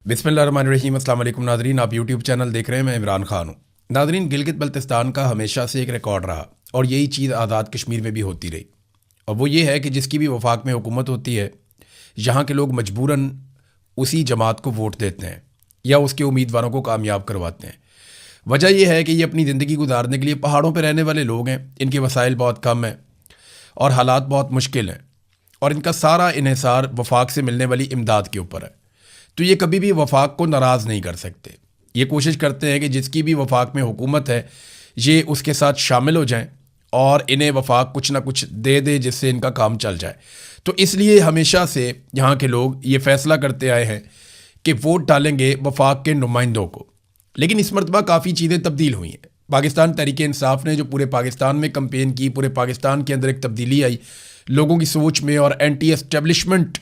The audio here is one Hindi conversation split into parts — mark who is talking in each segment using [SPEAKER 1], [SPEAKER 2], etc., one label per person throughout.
[SPEAKER 1] बिस्मिल्लाहिर्रहमानिर्रहीम। अस्सलाम वालेकुम नाज़रीन, आप यूट्यूब चैनल देख रहे हैं, मैं इमरान खान हूँ। नाज़रीन, गिलगित बल्तिस्तान का हमेशा से एक रिकॉर्ड रहा और यही चीज़ आज़ाद कश्मीर में भी होती रही। और वो ये है कि जिसकी भी वफाक में हुकूमत होती है, यहाँ के लोग मजबूरन उसी जमात को वोट देते हैं या उसके उम्मीदवारों को कामयाब करवाते हैं। वजह यह है कि ये अपनी ज़िंदगी गुजारने के लिए पहाड़ों पर रहने वाले लोग हैं, इनके वसाइल बहुत कम हैं और हालात बहुत मुश्किल हैं और इनका सारा इन्हिसार वफाक से मिलने वाली इमदाद के ऊपर है। तो ये कभी भी वफाक को नाराज़ नहीं कर सकते। ये कोशिश करते हैं कि जिसकी भी वफाक में हुकूमत है ये उसके साथ शामिल हो जाएं और इन्हें वफाक कुछ ना कुछ दे दे जिससे इनका काम चल जाए। तो इसलिए हमेशा से यहाँ के लोग ये फ़ैसला करते आए हैं कि वोट डालेंगे वफाक के नुमाइंदों को। लेकिन इस मरतबा काफ़ी चीज़ें तब्दील हुई हैं। पाकिस्तान तहरीक-ए-इंसाफ ने जो पूरे पाकिस्तान में कैंपेन की, पूरे पाकिस्तान के अंदर एक तब्दीली आई लोगों की सोच में और एंटी एस्टेब्लिशमेंट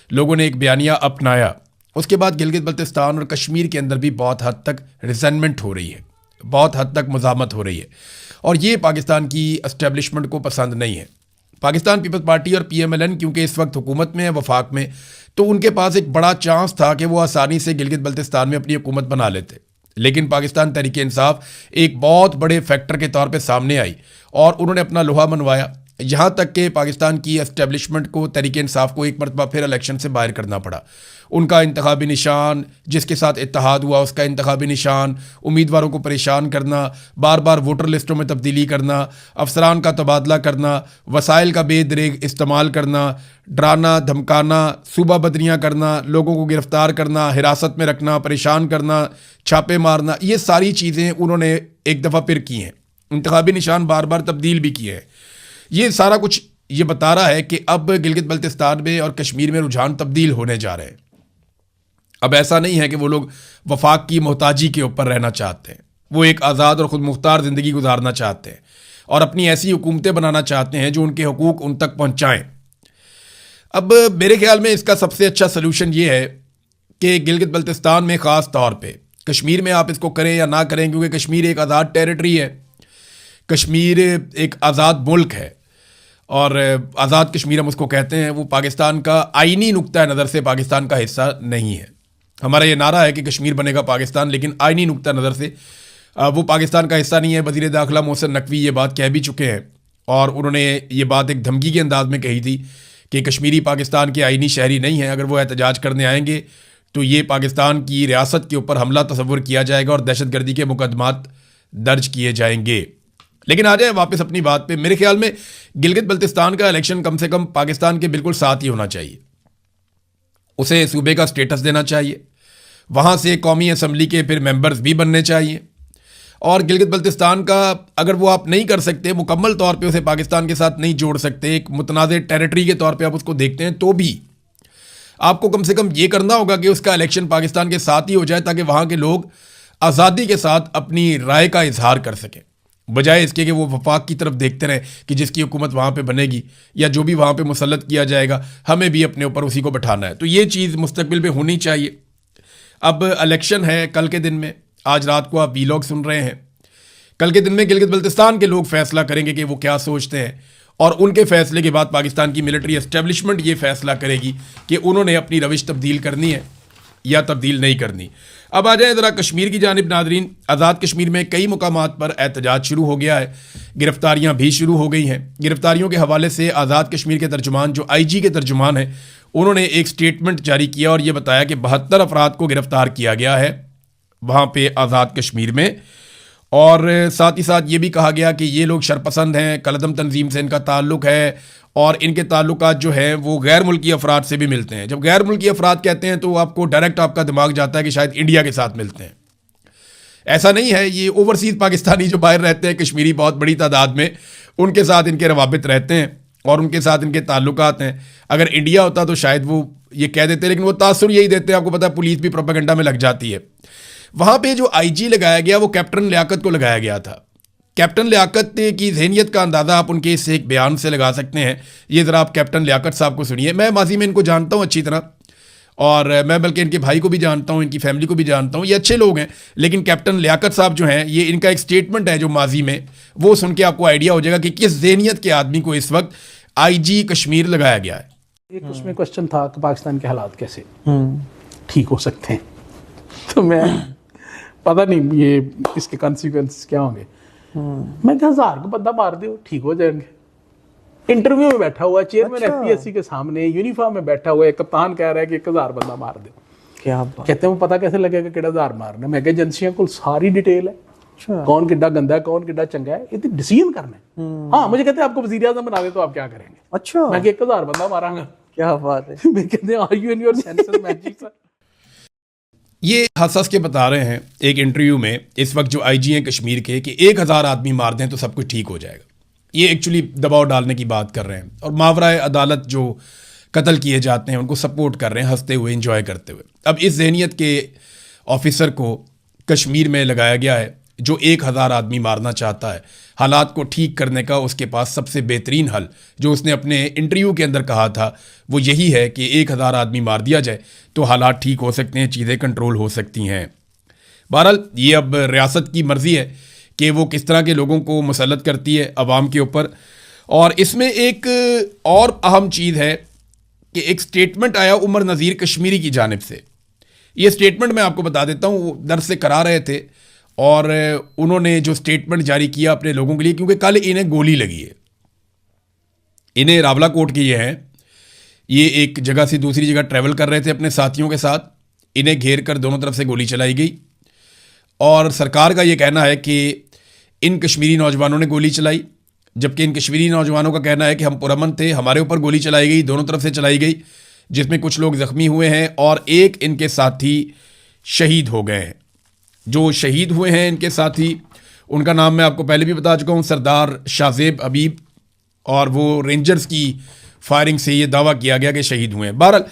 [SPEAKER 1] लोगों ने एक बयानिया अपनाया। उसके बाद गिलगित बल्तिस्तान और कश्मीर के अंदर भी बहुत हद तक रिजेंटमेंट हो रही है, बहुत हद तक मुज़ाहमत हो रही है और ये पाकिस्तान की एस्टेब्लिशमेंट को पसंद नहीं है। पाकिस्तान पीपल्स पार्टी और PMLN क्योंकि इस वक्त हुकूमत में है वफाक में, तो उनके पास एक बड़ा चांस था कि वो आसानी से गिलगित बल्तिस्तान में अपनी हुकूमत बना लेते। लेकिन पाकिस्तान तहरीक-ए-इंसाफ एक बहुत बड़े फैक्टर के तौर पे सामने आई और उन्होंने अपना लोहा मनवाया, यहाँ तक कि पाकिस्तान की एस्टेब्लिशमेंट को तहरीक-ए-इंसाफ को एक मरतबा फिर इलेक्शन से बाहर करना पड़ा। उनका इंतखाबी निशान, जिसके साथ इत्तेहाद हुआ उसका इंतखाबी निशान, उम्मीदवारों को परेशान करना, बार बार वोटर लिस्टों में तब्दीली करना, अफसरान का तबादला करना, वसाइल का बेदरेग इस्तेमाल करना, डराना धमकाना, सूबा बदरियाँ करना, लोगों को गिरफ्तार करना, हिरासत में रखना, परेशान करना, छापे मारना, ये सारी चीज़ें उन्होंने एक दफ़ा फिर की हैं। इंतखाबी निशान बार बार तब्दील भी किए हैं। ये सारा कुछ ये बता रहा है कि अब गिलगित बल्तिस्तान में और कश्मीर में रुझान तब्दील होने जा रहे हैं। अब ऐसा नहीं है कि वो लोग वफाक की मोहताजी के ऊपर रहना चाहते हैं, वो एक आज़ाद और ख़ुद मुख्तार ज़िंदगी गुजारना चाहते हैं और अपनी ऐसी हुकूमतें बनाना चाहते हैं जो उनके हकूक़ उन तक पहुँचाएँ। अब मेरे ख्याल में इसका सबसे अच्छा सलूशन ये है कि गिलगित बल्तिस्तान में ख़ास तौर पर, कश्मीर में आप इसको करें या ना करें, क्योंकि कश्मीर एक आज़ाद टेरिटरी है, कश्मीर एक आज़ाद मुल्क है और आज़ाद कश्मीर हम उसको कहते हैं। वो पाकिस्तान का आइनी नुक्ता नज़र से पाकिस्तान का हिस्सा नहीं है। हमारा ये नारा है कि कश्मीर बनेगा पाकिस्तान, लेकिन आइनी नुक्ता नज़र से वो पाकिस्तान का हिस्सा नहीं है। वज़ीर दाखिला मोहसिन नकवी ये बात कह भी चुके हैं और उन्होंने ये बात एक धमकी के अंदाज में कही थी कि कश्मीरी पाकिस्तान के आइनी शहरी नहीं है। अगर वो एहतजाज करने आएंगे तो ये पाकिस्तान की रियासत के ऊपर हमला तस्वुर किया जाएगा और दहशतगर्दी के मुकदमात दर्ज किए जाएंगे। लेकिन आ जाए वापस अपनी बात पे। मेरे ख्याल में गिलगित बल्तिस्तान का इलेक्शन कम से कम पाकिस्तान के बिल्कुल साथ ही होना चाहिए। उसे सूबे का स्टेटस देना चाहिए, वहाँ से कौमी असम्बली के फिर मेंबर्स भी बनने चाहिए और गिलगित बल्तिस्तान का अगर वो आप नहीं कर सकते, मुकम्मल तौर पे उसे पाकिस्तान के साथ नहीं जोड़ सकते, एक मुतनाज़ टेरिटरी के तौर पे आप उसको देखते हैं, तो भी आपको कम से कम ये करना होगा कि उसका इलेक्शन पाकिस्तान के साथ ही हो जाए ताकि वहाँ के लोग आज़ादी के साथ अपनी राय का इजहार कर सकें, बजाय इसके कि वो वफाक की तरफ देखते रहें कि जिसकी हुकूमत वहाँ पे बनेगी या जो भी वहाँ पे मुसल्लत किया जाएगा हमें भी अपने ऊपर उसी को बैठाना है। तो ये चीज़ मुस्तकबिल में होनी चाहिए। अब इलेक्शन है कल के दिन में, आज रात को आप वीलॉग सुन रहे हैं, कल के दिन में गिलगित बल्तिस्तान के लोग फैसला करेंगे कि वो क्या सोचते हैं और उनके फैसले के बाद पाकिस्तान की मिलिट्री एस्टेब्लिशमेंट ये फैसला करेगी कि उन्होंने अपनी रविश तब्दील करनी है या तब्दील नहीं करनी। अब आ जाए ज़रा कश्मीर की जानिब। नादरीन, आज़ाद कश्मीर में कई मुकामात पर एहतजाज शुरू हो गया है, गिरफ्तारियां भी शुरू हो गई हैं। गिरफ्तारियों के हवाले से आज़ाद कश्मीर के तर्जुमान, जो IG के तर्जुमान हैं, उन्होंने एक स्टेटमेंट जारी किया और ये बताया कि 72 अफराद को गिरफ्तार किया गया है वहाँ पे आज़ाद कश्मीर में और साथ ही साथ ये भी कहा गया कि ये लोग शरपसंद हैं, कलदम तंजीम से इनका ताल्लुक़ है और इनके ताल्लुकात जो हैं वो गैर मुल्की अफराद से भी मिलते हैं। जब गैर मुल्की अफराद कहते हैं तो आपको डायरेक्ट आपका दिमाग जाता है कि शायद इंडिया के साथ मिलते हैं। ऐसा नहीं है, ये ओवरसीज़ पाकिस्तानी जो बाहर रहते हैं कश्मीरी बहुत बड़ी तादाद में, उनके साथ इनके रवाबित रहते हैं और उनके साथ इनके ताल्लुकात हैं। अगर इंडिया होता तो शायद वो ये कह देते, लेकिन वो तासुर यही देते हैं। आपको पता है पुलिस भी प्रोपेगेंडा में लग जाती है। वहाँ पे जो IG लगाया गया वो कैप्टन लियाकत को लगाया गया था। कैप्टन लियाकत की ज़हनियत का अंदाज़ा आप उनके इस एक बयान से लगा सकते हैं। ये ज़रा आप कैप्टन लियाकत साहब को सुनिए। मैं माजी में इनको जानता हूँ अच्छी तरह और मैं बल्कि इनके भाई को भी जानता हूँ, इनकी फैमिली को भी जानता हूँ, ये अच्छे लोग हैं। लेकिन कैप्टन लियाकत साहब जो हैं, ये इनका एक स्टेटमेंट है जो माजी में, वो सुन के आपको आइडिया हो जाएगा कि किस ज़हनियत के आदमी को इस वक्त IG कश्मीर लगाया गया है।
[SPEAKER 2] एक उसमें क्वेश्चन था कि पाकिस्तान के हालात कैसे ठीक हो सकते हैं। तो मैं पता नहीं ये इसके कॉन्सिक्वेंस क्या होंगे। मैं 1000 को बंदा मार दो ठीक हो जाएंगे। इंटरव्यू में बैठा हुआ चेयरमैन एफपीएससी के सामने यूनिफॉर्म में बैठा हुआ है, कप्तान कह रहा है कि 1000 बंदा मार दो।
[SPEAKER 3] क्या बात।
[SPEAKER 2] कहते हैं वो पता कैसे लगेगा कि 1000 मारना। मैं एजेंसियों को सारी डिटेल है, कौन किड्डा गंदा है कौन किड्डा चंगा है, ये डिसीजन करना है। हाँ मुझे कहते हैं आपको वजीर आजम बना दे तो आप क्या करेंगे।
[SPEAKER 3] अच्छा
[SPEAKER 2] मैं 1000 बंदा मारांगा।
[SPEAKER 3] क्या बात है।
[SPEAKER 2] मैं कहते हैं are you in your senses magic sir.
[SPEAKER 1] ये हंस के बता रहे हैं एक इंटरव्यू में इस वक्त जो आईजी हैं कश्मीर के कि 1000 आदमी मार दें तो सब कुछ ठीक हो जाएगा। ये एक्चुअली दबाव डालने की बात कर रहे हैं और मावराए अदालत जो कत्ल किए जाते हैं उनको सपोर्ट कर रहे हैं, हंसते हुए इंजॉय करते हुए। अब इस जहनीत के ऑफिसर को कश्मीर में लगाया गया है जो 1000 आदमी मारना चाहता है। हालात को ठीक करने का उसके पास सबसे बेहतरीन हल जो उसने अपने इंटरव्यू के अंदर कहा था वो यही है कि 1000 आदमी मार दिया जाए तो हालात ठीक हो सकते हैं, चीज़ें कंट्रोल हो सकती हैं। बहरहाल ये अब रियासत की मर्ज़ी है कि वो किस तरह के लोगों को मुसल्लत करती है अवाम के ऊपर। और इसमें एक और अहम चीज़ है कि एक स्टेटमेंट आया उमर नज़ीर कश्मीरी की जानिब से। ये स्टेटमेंट मैं आपको बता देता हूँ, वो दर्स से करा रहे थे और उन्होंने जो स्टेटमेंट जारी किया अपने लोगों के लिए, क्योंकि कल इन्हें गोली लगी है। इन्हें रावलाकोट के ये हैं, ये एक जगह से दूसरी जगह ट्रैवल कर रहे थे अपने साथियों के साथ, इन्हें घेर कर दोनों तरफ से गोली चलाई गई। और सरकार का ये कहना है कि इन कश्मीरी नौजवानों ने गोली चलाई, जबकि इन कश्मीरी नौजवानों का कहना है कि हम पुरअमन थे, हमारे ऊपर गोली चलाई गई, दोनों तरफ से चलाई गई, जिसमें कुछ लोग ज़ख्मी हुए हैं और एक इनके साथी शहीद हो गए हैं। जो शहीद हुए हैं इनके साथी, उनका नाम मैं आपको पहले भी बता चुका हूँ, सरदार शाहजेब हबीब, और वो रेंजर्स की फायरिंग से ये दावा किया गया कि शहीद हुए हैं। बहरहाल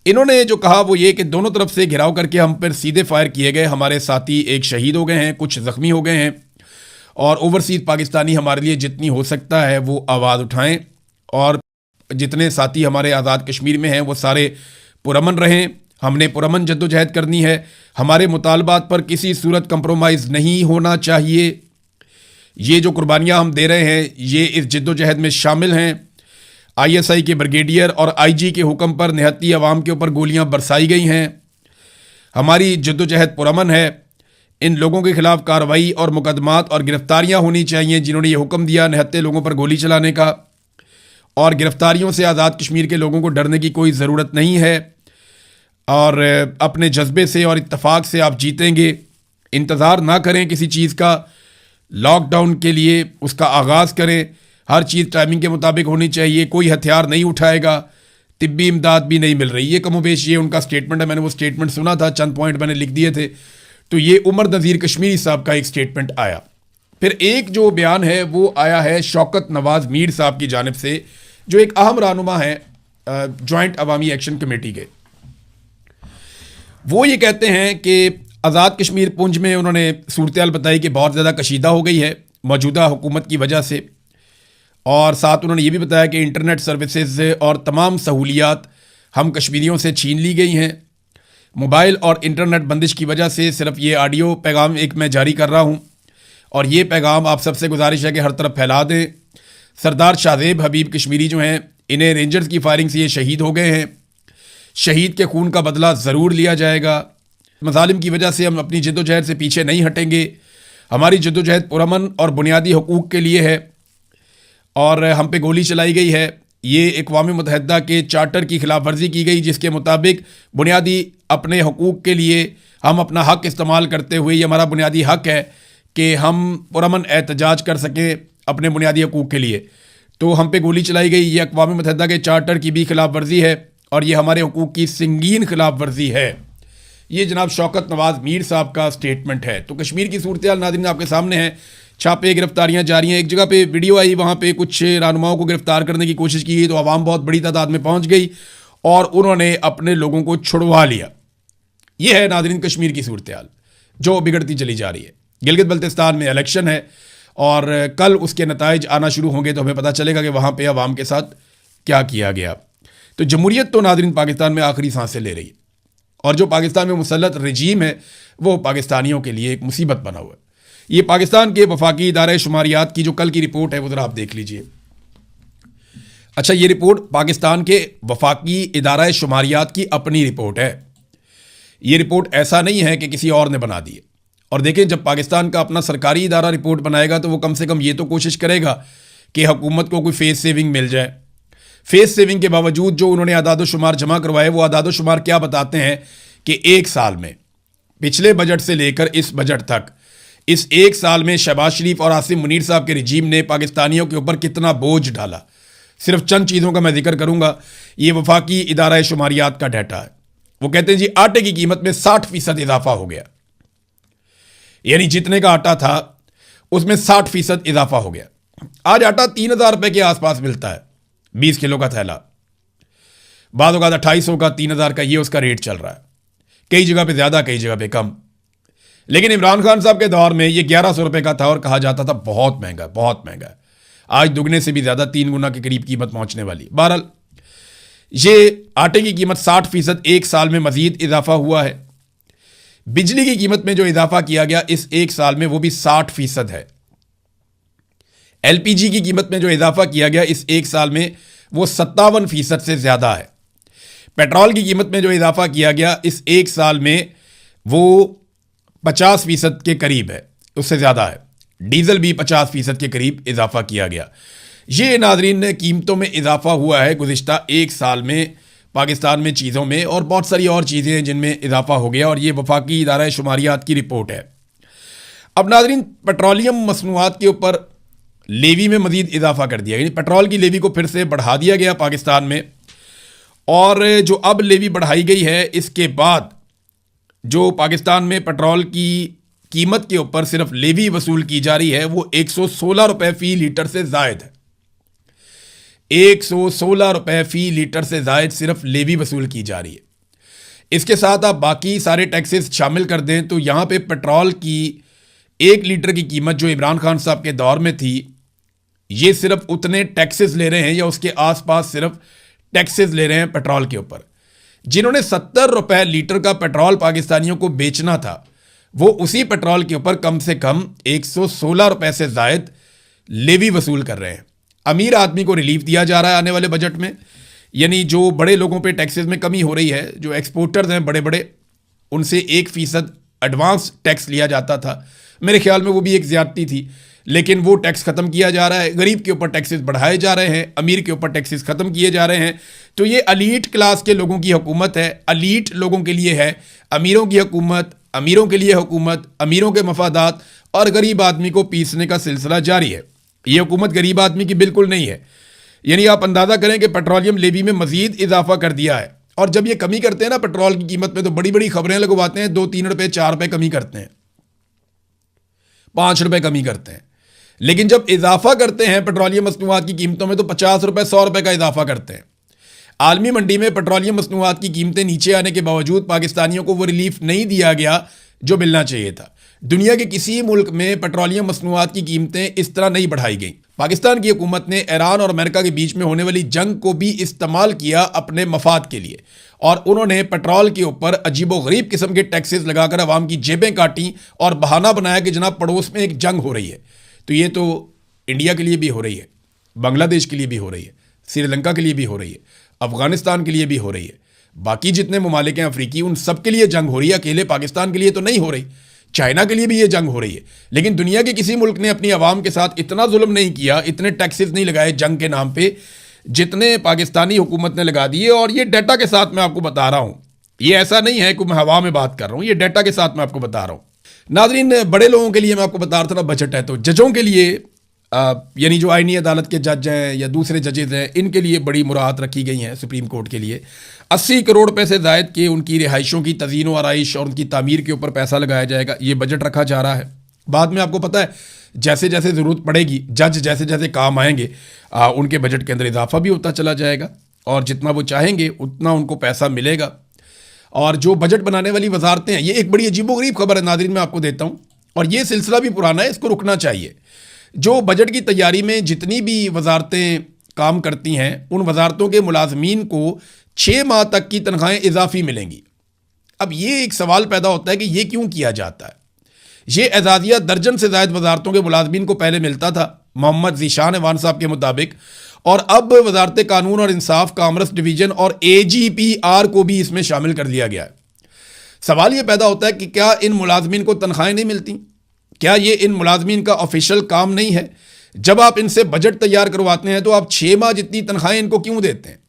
[SPEAKER 1] इन्होंने जो कहा वो ये कि दोनों तरफ से घिराव करके हम पर सीधे फायर किए गए, हमारे साथी एक शहीद हो गए हैं, कुछ ज़ख्मी हो गए हैं, और ओवरसीज़ पाकिस्तानी हमारे लिए जितनी हो सकता है वो आवाज़ उठाएं और जितने साथी हमारे आज़ाद कश्मीर में हैं वो सारे पुरअमन रहें। हमने पुरअमन जद्दोजहद करनी है, हमारे मुतालबात पर किसी सूरत कंप्रोमाइज़ नहीं होना चाहिए। ये जो कुर्बानियाँ हम दे रहे हैं ये इस जद्दोजहद में शामिल हैं। ISI के ब्रिगेडियर और IG के हुक्म पर निहत्ती अवाम के ऊपर गोलियाँ बरसाई गई हैं। हमारी जद्दोजहद पुरअमन है। इन लोगों के खिलाफ कार्रवाई और मुकदमात और गिरफ्तारियाँ होनी चाहिए जिन्होंने ये हुक्म दिया निहत्ते लोगों पर गोली चलाने का, और गिरफ्तारियों से आज़ाद कश्मीर के लोगों को डरने की कोई ज़रूरत नहीं है, और अपने जज्बे से और इत्तफाक से आप जीतेंगे। इंतज़ार ना करें किसी चीज़ का, लॉकडाउन के लिए उसका आगाज़ करें, हर चीज़ टाइमिंग के मुताबिक होनी चाहिए, कोई हथियार नहीं उठाएगा, तिब्बी इमदाद भी नहीं मिल रही। ये कमोबेश ये उनका स्टेटमेंट है। मैंने वो स्टेटमेंट सुना था, चंद पॉइंट मैंने लिख दिए थे। तो ये उमर नज़ीर कश्मीरी साहब का एक स्टेटमेंट आया। फिर एक जो बयान है वो आया है शौकत नवाज़ मीर साहब की जानिब से, जो एक अहम रहनुमा है जॉइंट अवामी एक्शन कमेटी के। वो ये कहते हैं कि आज़ाद कश्मीर पुंछ में उन्होंने सूरत-ए-हाल बताई कि बहुत ज़्यादा कशीदा हो गई है मौजूदा हुकूमत की वजह से, और साथ उन्होंने ये भी बताया कि इंटरनेट सर्विसेज और तमाम सहूलियात हम कश्मीरियों से छीन ली गई हैं। मोबाइल और इंटरनेट बंदिश की वजह से सिर्फ ये ऑडियो पैगाम एक मैं जारी कर रहा हूँ, और ये पैगाम आप सबसे गुजारिश है कि हर तरफ फैला दें। सरदार शाहजेब हबीब कश्मीरी जो हैं, इन्हें रेंजर्स की फायरिंग से ये शहीद हो गए हैं। शहीद के खून का बदला ज़रूर लिया जाएगा। मज़ालिम की वजह से हम अपनी जद्दोजहद से पीछे नहीं हटेंगे। हमारी जद्दोजहद पुरअमन और बुनियादी हकूक़ के लिए है, और हम पे गोली चलाई गई है। ये अक़वाम मुत्तहिदा के चार्टर की खिलाफ वर्जी की गई, जिसके मुताबिक बुनियादी अपने हकूक़ के लिए हम अपना हक़ इस्तेमाल करते हुए, ये हमारा बुनियादी हक़ है कि हम पुरअमन एहतजाज कर सकें अपने बुनियादी हकूक़ के लिए। तो हम पे गोली चलाई गई, ये अक़वाम मुत्तहिदा के चार्टर की भी खिलाफ वर्जी है, और ये हमारे हकूक़ की संगीन खिलाफ वर्जी है। ये जनाब शौकत नवाज़ मीर साहब का स्टेटमेंट है। तो कश्मीर की सूरत-ए-हाल नाज़रीन आपके सामने है। छापे गिरफ्तारियां जारी हैं। एक जगह पे वीडियो आई, वहाँ पे कुछ रहनुमाओं को गिरफ्तार करने की कोशिश की गई तो आवाम बहुत बड़ी तादाद में पहुँच गई और उन्होंने अपने लोगों को छुड़वा लिया। ये है नाज़रीन कश्मीर की सूरत-ए-हाल जो बिगड़ती चली जा रही है। गिलगित बल्तिस्तान में इलेक्शन है और कल उसके नताइज आना शुरू होंगे तो हमें पता चलेगा कि वहाँ पे आवाम के साथ क्या किया गया। तो जमहूरियत तो नाज़रीन पाकिस्तान में आखिरी सांसें ले रही है, और जो पाकिस्तान में मुसल्लत रजीम है वो पाकिस्तानियों के लिए एक मुसीबत बना हुआ है। ये पाकिस्तान के वफाकी इदारे शुमारियात की जो कल की रिपोर्ट है वो ज़रा आप देख लीजिए। अच्छा, ये रिपोर्ट पाकिस्तान के वफाकी इदारा शुमारियात की अपनी रिपोर्ट है। ये रिपोर्ट ऐसा नहीं है कि किसी और ने बना दी है। और देखें, जब पाकिस्तान का अपना सरकारी इदारा रिपोर्ट बनाएगा तो वो कम से कम ये तो कोशिश करेगा कि हुकूमत को कोई फेस सेविंग मिल जाए। फेस सेविंग के बावजूद जो उन्होंने आदादोशुमार जमा करवाए, वो आदादोशुमार क्या बताते हैं कि एक साल में, पिछले बजट से लेकर इस बजट तक, इस एक साल में शहबाज शरीफ और आसिम मुनीर साहब के रिजीम ने पाकिस्तानियों के ऊपर कितना बोझ डाला। सिर्फ चंद चीज़ों का मैं जिक्र करूंगा। ये वफाकी इदारा शुमारियात का डाटा है। वो कहते हैं जी आटे की कीमत में 60% इजाफा हो गया, यानी जितने का आटा था उसमें 60% इजाफा हो गया। आज आटा 3,000 रुपए के आसपास मिलता है, 20 किलो का थैला। बाद 2800 का, 3,000 का, ये उसका रेट चल रहा है। कई जगह पे ज़्यादा, कई जगह पे कम। लेकिन इमरान खान साहब के दौर में ये 1100 रुपए का था और कहा जाता था बहुत महंगा, बहुत महंगा। आज दुगने से भी ज़्यादा, 3 गुना के करीब कीमत पहुंचने वाली। बहरहाल, ये आटे की कीमत 60% एक साल में मजीद इजाफा हुआ है। बिजली की कीमत में जो इजाफा किया गया इस एक साल में, वो भी 60% है। एलपीजी की कीमत में जो इजाफा किया गया इस एक साल में, वो 57% से ज़्यादा है। पेट्रोल की कीमत में जो इजाफा किया गया इस एक साल में, वो 50% के करीब है, उससे ज़्यादा है। डीजल भी 50% के करीब इजाफा किया गया। ये नाजरीन कीमतों में इजाफा हुआ है गुज़िश्ता एक साल में पाकिस्तान में चीज़ों में, और बहुत सारी और चीज़ें हैं जिनमें इजाफा हो गया, और ये वफाकी इदारा शुमारियात की रिपोर्ट है। अब नाजरीन, पेट्रोलियम मसनूआत के ऊपर लेवी में मजीद इजाफा कर दिया, यानी पेट्रोल की लेवी को फिर से बढ़ा दिया गया पाकिस्तान में। और जो अब लेवी बढ़ाई गई है, इसके बाद जो पाकिस्तान में पेट्रोल की कीमत के ऊपर सिर्फ लेवी वसूल की जा रही है, वो 116 रुपए फी लीटर से जायद है। 116 रुपए फी लीटर से जायद सिर्फ लेवी वसूल की जा रही है। इसके साथ आप बाकी सारे टैक्सेस शामिल कर दें तो यहाँ पे पेट्रोल की 1 लीटर की कीमत जो इमरान खान साहब के दौर में थी, ये सिर्फ उतने टैक्सेस ले रहे हैं या उसके आसपास सिर्फ टैक्सेस ले रहे हैं पेट्रोल के ऊपर। जिन्होंने 70 रुपए लीटर का पेट्रोल पाकिस्तानियों को बेचना था, वो उसी पेट्रोल के ऊपर कम से कम 116 रुपए से जायद लेवी वसूल कर रहे हैं। अमीर आदमी को रिलीफ दिया जा रहा है आने वाले बजट में, यानी जो बड़े लोगों पे टैक्सेस में कमी हो रही है। जो एक्सपोर्टर्स हैं बड़े बड़े, उनसे 1% एडवांस टैक्स लिया जाता था। मेरे ख्याल में वो भी एक ज़्यादती थी, लेकिन वो टैक्स ख़त्म किया जा रहा है। गरीब के ऊपर टैक्सेस बढ़ाए जा रहे हैं, अमीर के ऊपर टैक्सेस ख़त्म किए जा रहे हैं। तो ये अलीट क्लास के लोगों की हुकूमत है, अलीट लोगों के लिए है। अमीरों की हुकूमत, अमीरों के लिए हुकूमत, अमीरों के मफादात, और गरीब आदमी को पीसने का सिलसिला जारी है। ये हुकूमत गरीब आदमी की बिल्कुल नहीं है। यानी आप अंदाज़ा करें कि पेट्रोलियम लेवी में मजीद इजाफा कर दिया है। और जब ये कमी करते हैं ना पेट्रोल की कीमत में, तो बड़ी बड़ी खबरें लगवाते हैं, 2-3 रुपए 4 रुपए कमी करते हैं, 5 रुपए कमी करते हैं। लेकिन जब इजाफा करते हैं पेट्रोलियम मसनूआत की कीमतों में, तो 50 रुपए 100 रुपए का इजाफा करते हैं। आलमी मंडी में पेट्रोलियम मसनूआत की कीमतें नीचे आने के बावजूद पाकिस्तानियों को वो रिलीफ नहीं दिया गया जो मिलना चाहिए था। दुनिया के किसी मुल्क में पेट्रोलियम मसनूआत की कीमतें इस तरह नहीं बढ़ाई गई। पाकिस्तान की हुकूमत ने ईरान और अमेरिका के बीच में होने वाली जंग को भी इस्तेमाल किया अपने मफाद के लिए, और उन्होंने पेट्रोल के ऊपर अजीबोगरीब किस्म के टैक्सेस लगाकर अवाम की जेबें काटी और बहाना बनाया कि जनाब पड़ोस में एक जंग हो रही है। तो ये तो इंडिया के लिए भी हो रही है, बांग्लादेश के लिए भी हो रही है, श्रीलंका के लिए भी हो रही है, अफगानिस्तान के लिए भी हो रही है, बाकी जितने ममालिक हैं अफ्रीकी, उन सब के लिए जंग हो रही है। अकेले पाकिस्तान के लिए तो नहीं हो रही, चाइना के लिए भी ये जंग हो रही है। लेकिन दुनिया के किसी मुल्क ने अपनी आवाम के साथ इतना जुल्म नहीं किया, इतने टैक्सेस नहीं लगाए जंग के नाम पे, जितने पाकिस्तानी हुकूमत ने लगा दिए। और ये डाटा के साथ मैं आपको बता रहा हूँ, ये ऐसा नहीं है कि मैं हवा में बात कर रहा हूँ, ये डाटा के साथ मैं आपको बता रहा हूँ। नाजरीन, बड़े लोगों के लिए मैं आपको बता रहा था ना बजट है, तो जजों के लिए यानी जो आईनी अदालत के जज हैं या दूसरे जजेस हैं, इनके लिए बड़ी मुराहत रखी गई हैं। सुप्रीम कोर्ट के लिए 80 करोड़ रुपए से जायद के उनकी रिहाइशों की तज़ीन व आराइश और उनकी तामीर के ऊपर पैसा लगाया जाएगा। ये बजट रखा जा रहा है। बाद में आपको पता है जैसे जैसे ज़रूरत पड़ेगी, जज जैसे जैसे काम आएंगे, उनके बजट के अंदर इजाफा भी होता चला जाएगा, और जितना वो चाहेंगे उतना उनको पैसा मिलेगा। और जो बजट बनाने वाली वजारतें हैं, ये एक बड़ी अजीबोगरीब खबर है नाज़रीन, मैं आपको देता हूँ, और ये सिलसिला भी पुराना है, इसको रुकना चाहिए। जो बजट की तैयारी में जितनी भी वजारतें काम करती हैं, उन वजारतों के मुलाजमीन को 6 माह तक की तनख्वाहें इजाफी मिलेंगी। अब ये एक सवाल पैदा होता है कि ये क्यों किया जाता है। ये एजाज़िया दर्जन से ज़ायद वजारतों के मुलाजमीन को पहले मिलता था मोहम्मद ज़ीशान अवान साहब के मुताबिक, और अब वजारत कानून और इंसाफ, कॉमर्स डिवीज़न और AGPR को भी इसमें शामिल कर लिया गया है। सवाल ये पैदा होता है कि क्या इन मुलाजमीन को तनख्वाहें नहीं मिलती? क्या ये इन मुलाजमीन का ऑफिशियल काम नहीं है? जब आप इनसे बजट तैयार करवाते हैं तो आप 6 माह जितनी तनख्वाहें इनको क्यों देते हैं?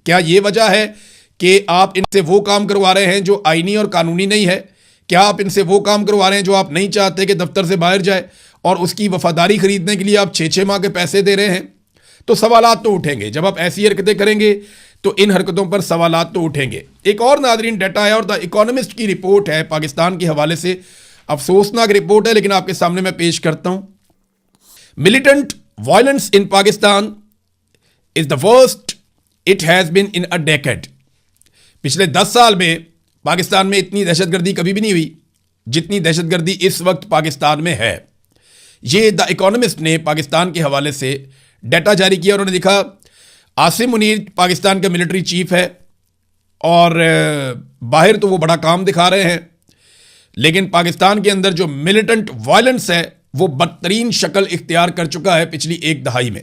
[SPEAKER 1] क्या ये वजह है कि आप इनसे वो काम करवा रहे हैं जो आईनी और कानूनी नहीं है? क्या आप इनसे वो काम करवा रहे हैं जो आप नहीं चाहते कि दफ्तर से बाहर जाए और उसकी वफादारी खरीदने के लिए आप 6-6 माह के पैसे दे रहे हैं? तो सवालात तो उठेंगे। जब आप ऐसी हरकतें करेंगे तो इन हरकतों पर सवालात तो उठेंगे। एक और नादरीन डाटा है और द इकोनॉमिस्ट की रिपोर्ट है पाकिस्तान के हवाले से, अफसोसनाक रिपोर्ट है लेकिन आपके सामने मैं पेश करता हूं। Militant violence in Pakistan is the worst it has been in a decade. पिछले 10 साल में पाकिस्तान में इतनी दहशतगर्दी कभी भी नहीं हुई जितनी दहशतगर्दी इस वक्त पाकिस्तान में है। ये द इकोनॉमिस्ट ने पाकिस्तान के हवाले से डाटा जारी किया। उन्होंने लिखा आसिम मुनीर पाकिस्तान का मिलिट्री चीफ है और बाहर तो वो बड़ा काम दिखा रहे हैं, लेकिन पाकिस्तान के अंदर जो मिलिटेंट वायलेंस है वो बदतरीन शक्ल इख्तियार कर चुका है पिछली 1 दहाई में।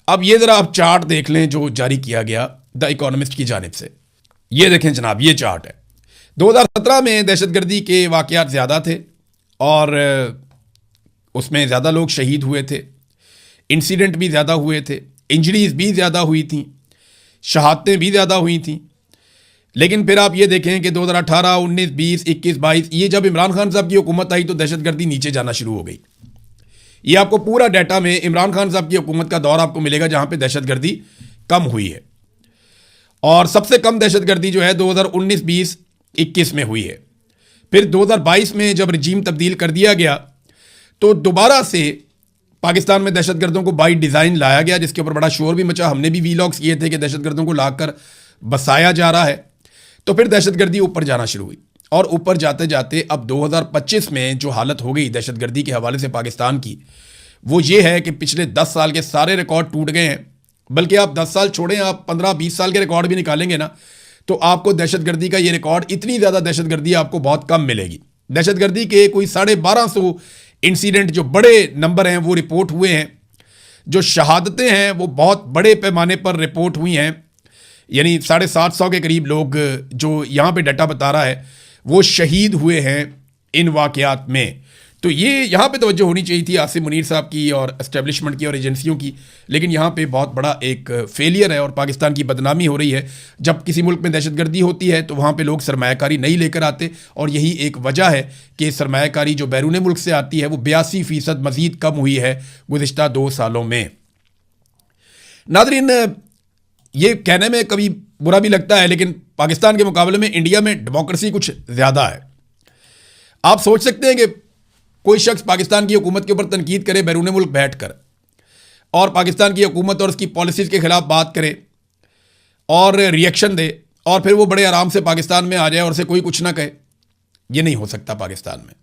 [SPEAKER 1] अब ये ज़रा आप चार्ट देख लें जो जारी किया गया द इकोनॉमिस्ट की जानिब से। ये देखें जनाब, ये चार्ट है। 2017 में दहशतगर्दी के वाक़यात ज़्यादा थे और उसमें ज़्यादा लोग शहीद हुए थे, इंसिडेंट भी ज़्यादा हुए थे, इंजरीज भी ज़्यादा हुई थी, शहादतें भी ज़्यादा हुई थी। लेकिन फिर आप ये देखें कि 2018, 19, 20, 21, 22 ये जब इमरान खान साहब की हुकूमत आई तो दहशतगर्दी नीचे जाना शुरू हो गई। ये आपको पूरा डाटा में इमरान खान साहब की हुकूमत का दौर आपको मिलेगा जहाँ पे दहशतगर्दी कम हुई है। और सबसे कम दहशतगर्दी जो है 2019, 20, 21 में हुई है। फिर 2022 में जब रजीम तब्दील कर दिया गया तो दोबारा से पाकिस्तान में दहशतगर्दों को बाई डिज़ाइन लाया गया, जिसके ऊपर बड़ा शोर भी मचा। हमने भी वीलॉग्स किए थे कि दहशतगर्दों को लाकर बसाया जा रहा है। तो फिर दहशतगर्दी ऊपर जाना शुरू हुई और ऊपर जाते जाते अब 2025 में जो हालत हो गई दहशतगर्दी के हवाले से पाकिस्तान की, वो ये है कि पिछले 10 साल के सारे रिकॉर्ड टूट गए हैं। बल्कि आप 10 साल छोड़ें, आप 15-20 साल के रिकॉर्ड भी निकालेंगे ना तो आपको दहशतगर्दी का ये रिकॉर्ड, इतनी ज़्यादा दहशतगर्दी आपको बहुत कम मिलेगी। दहशतगर्दी के कोई 1250 इंसिडेंट जो बड़े नंबर हैं वो रिपोर्ट हुए हैं। जो शहादतें हैं वो बहुत बड़े पैमाने पर रिपोर्ट हुई हैं, यानी 750 के करीब लोग जो यहाँ पे डाटा बता रहा है वो शहीद हुए हैं इन वाक़यात में। तो ये यहाँ पे तवज्जो होनी चाहिए थी आसिम मुनीर साहब की और एस्टेब्लिशमेंट की और एजेंसियों की, लेकिन यहाँ पे बहुत बड़ा एक फेलियर है और पाकिस्तान की बदनामी हो रही है। जब किसी मुल्क में दहशतगर्दी होती है तो वहाँ पे लोग सरमायाकारी नहीं लेकर आते और यही एक वजह है कि सरमायाकारी जो बैरून मुल्क से आती है वो 82% मज़ीद कम हुई है गुज़िश्ता 2 सालों में। नादरीन, ये कहने में कभी बुरा भी लगता है लेकिन पाकिस्तान के मुकाबले में इंडिया में डेमोक्रेसी कुछ ज़्यादा है। आप सोच सकते हैं कि कोई शख्स पाकिस्तान की हुकूमत के ऊपर तनकीद करे बैरून मुल्क बैठकर और पाकिस्तान की हुकूमत और उसकी पॉलिसीज़ के ख़िलाफ़ बात करे और रिएक्शन दे और फिर वो बड़े आराम से पाकिस्तान में आ जाए और उसे कोई कुछ ना कहे। ये नहीं हो सकता पाकिस्तान में।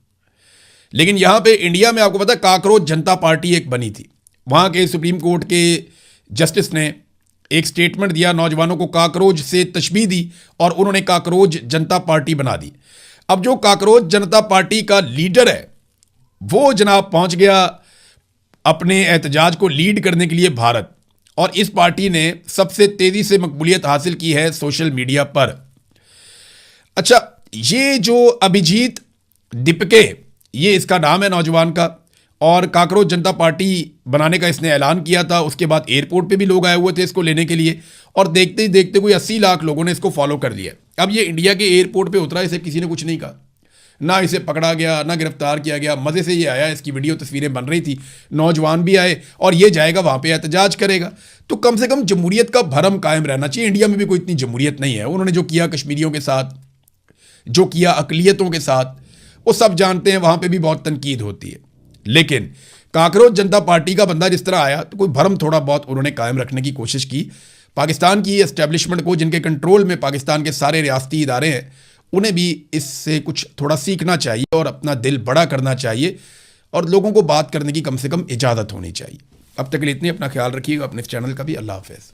[SPEAKER 1] लेकिन यहाँ पे इंडिया में आपको पता है काकरोच जनता पार्टी एक बनी थी। वहाँ के सुप्रीम कोर्ट के जस्टिस ने एक स्टेटमेंट दिया, नौजवानों को काकरोच से तशबीह दी और उन्होंने काकरोच जनता पार्टी बना दी। अब जो काकरोच जनता पार्टी का लीडर है वो जनाब पहुंच गया अपने एहतजाज को लीड करने के लिए भारत, और इस पार्टी ने सबसे तेज़ी से मकबूलियत हासिल की है सोशल मीडिया पर। अच्छा, ये जो अभिजीत दीपके, ये इसका नाम है नौजवान का, और काकरोच जनता पार्टी बनाने का इसने ऐलान किया था। उसके बाद एयरपोर्ट पे भी लोग आए हुए थे इसको लेने के लिए और देखते ही देखते कोई 80 लाख लोगों ने इसको फॉलो कर लिया। अब ये इंडिया के एयरपोर्ट पे उतरा, इसे किसी ने कुछ नहीं कहा, ना इसे पकड़ा गया ना गिरफ्तार किया गया। मज़े से ये आया, इसकी वीडियो तस्वीरें बन रही थी, नौजवान भी आए और ये जाएगा वहाँ पे एहतजाज करेगा। तो कम से कम जमहूरियत का भरम कायम रहना चाहिए। इंडिया में भी कोई इतनी जमहूरियत नहीं है। उन्होंने जो किया कश्मीरियों के साथ, जो किया अकलियतों के साथ, वो सब जानते हैं, वहाँ पर भी बहुत तनकीद होती है। लेकिन काकरोच जनता पार्टी का बंदा जिस तरह आया तो कोई भरम थोड़ा बहुत उन्होंने कायम रखने की कोशिश की। पाकिस्तान की एस्टेब्लिशमेंट को, जिनके कंट्रोल में पाकिस्तान के सारे रियासती इदारे हैं, उन्हें भी इससे कुछ थोड़ा सीखना चाहिए और अपना दिल बड़ा करना चाहिए और लोगों को बात करने की कम से कम इजाज़त होनी चाहिए। अब तक के लिए इतनी, अपना ख्याल रखिएगा, अपने इस चैनल का भी। अल्लाह हाफ़िज़।